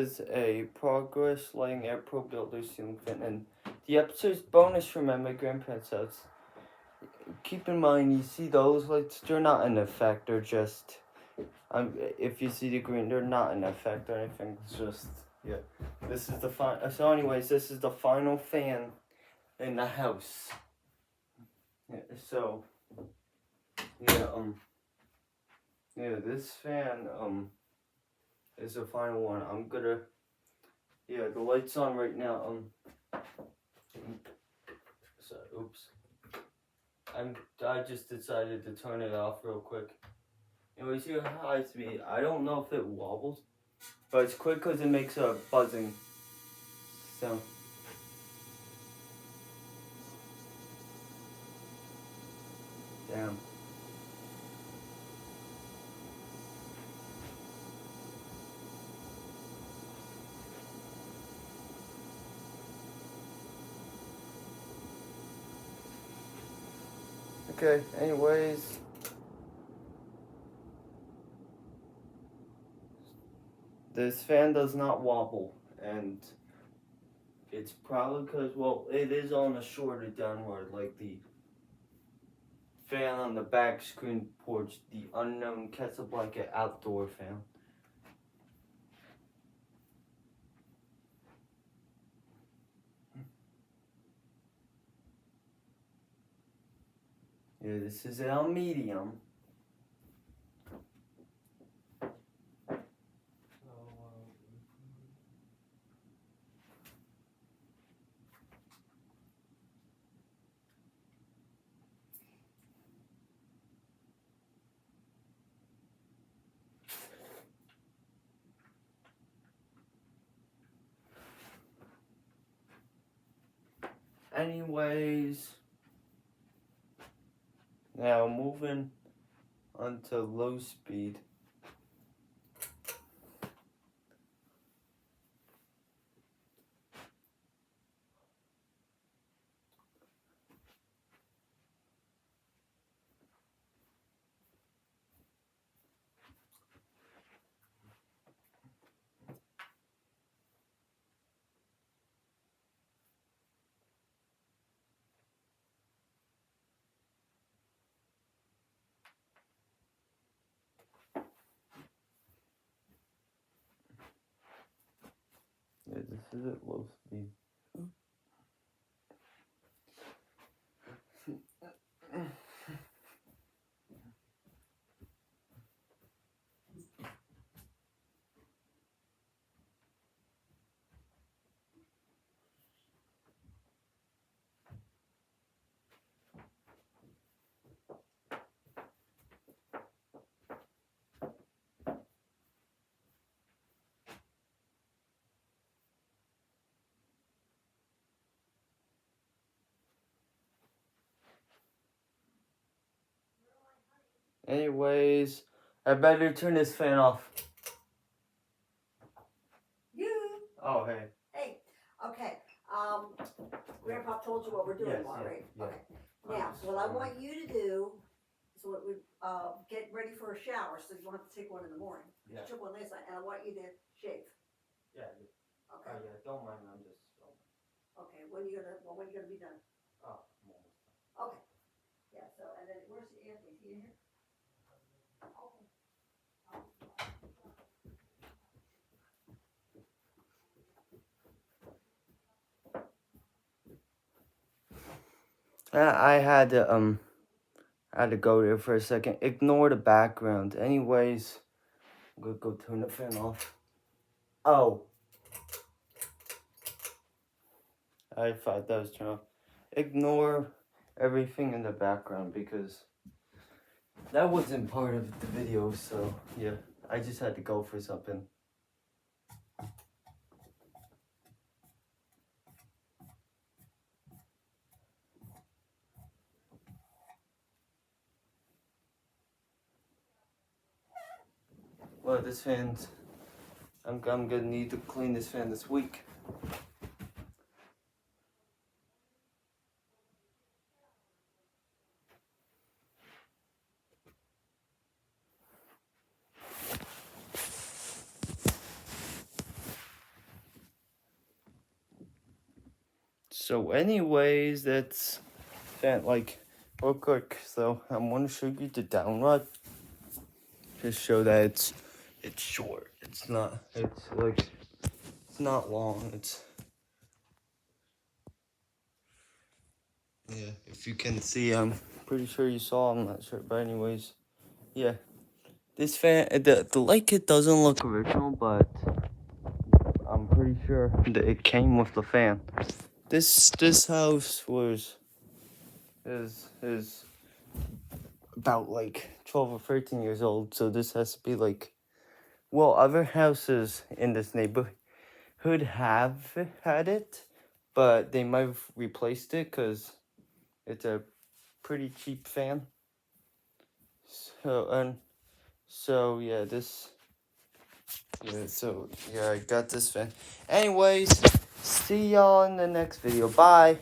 is a progress lighting AirPro builder ceiling fan, and the episode's bonus from my grandparents' house. Keep in mind, you see those lights, they're not an effect, they're just, if you see the green, they're not an effect or anything, it's just, yeah. This is the so anyways, this is the final fan in the house. Yeah, so, yeah, this fan, is the final one. I'm gonna, the light's on right now, so, oops. I just decided to turn it off real quick. Anyways, here, high speed. I don't know if it wobbles, but it's quick because it makes a buzzing sound. Damn. Okay, anyways. This fan does not wobble, and it's probably because, well, it is on a shorter downward, like the fan on the back screen porch, the unknown Casablanca outdoor fan. Yeah, this is our medium. Anyways, now moving on to low speed. Yeah, this is at low speed. Anyways, I better turn this fan off. Oh, hey. Hey, okay. Grandpa told you what we're doing, Yes, right? yeah. Okay. Now, what I want you to do is get ready for a shower, so you don't have to take one in the morning. Yeah. You took one last night, and I want you to shave. Yeah. Okay. Oh, yeah. Don't mind. I'm just filming. Okay. When are you gonna be done? Oh, I'm almost done. Okay. Yeah. So, and then where's Anthony? Is he in here? Okay. I had to go there for a second. Ignore the background. Anyways, I'm gonna go turn the fan off. Oh. I thought that was turned off. Ignore everything in the background because that wasn't part of the video, so yeah, I just had to go for something. Well, this fan's, I'm gonna need to clean this fan this week. So anyways, that's that, like, real quick. So I'm gonna show you the down rod. Just show that it's short. It's not long. It's, yeah, if you can see, I'm pretty sure you saw, I'm not sure, but anyways, yeah. This fan, the light kit doesn't look original, but I'm pretty sure that it came with the fan. This house is about like 12 or 13 years old, so this has to be like, well, other houses in this neighborhood have had it, but they might have replaced it because it's a pretty cheap fan. So yeah, I got this fan. Anyways, see y'all in the next video. Bye.